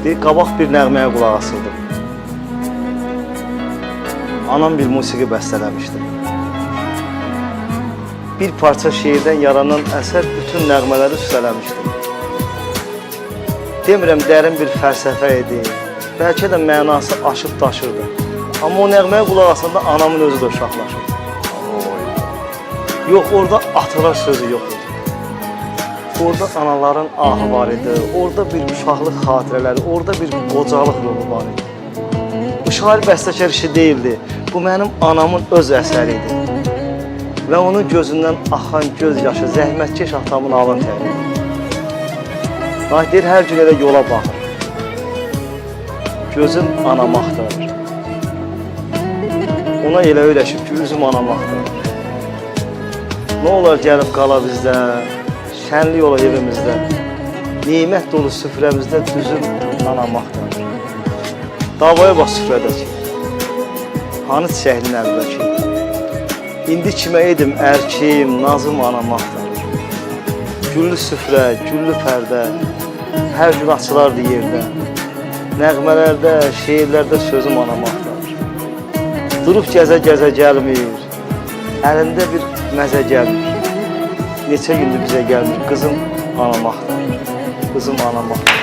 Qabaq bir nəğməyə qulaq asırdım. Anam bir musiqi bəstələmişdi. Bir parça şeirdən yaranan əsər bütün nəğmələri üstələmişdi. Demirəm dərin bir fəlsəfə idi, bəlkə də mənası aşıb daşırdı. Amma o nəğməyə qulaq asanda anamın özü də uşaqlaşırdı. Yox, orada atalar sözü yox idi. Orada anaların ahı var idi, orada bir uşaqlıq xatirələri, orada bir qocalıq ruhu var idi. Bu şair bəstəkar işi deyildi, bu mənim anamın öz əsəri idi. Və onun gözündən axan göz yaşı, zəhmətkeş atamın alın təri. Deyir, hər gün elə yola baxır. Gözüm anam axtarır. Ona elə öyrəşib ki, üzüm anam axtarır. Nə olar gəlib qala bizdə, şənlik ola evimizdə, nimət dolu süfrəmizdə düzüm anam axtarır. Davaya bax süfrədəki, hanı çiçəklin əlbəki, indi kimə edim ərkiyim, nazım anam axtarır. Güllü süfrə, güllü pərdə, hər gün açılardı yerdə, nəğmələrdə, şeirlərdə sözüm anam axtarır. Durub gəzə-gəzə gəlmir, əlində bir məzə gəlmir. Neçə gündür bizə gəlmir, qızım anam axtarır, qızım anam axtarır.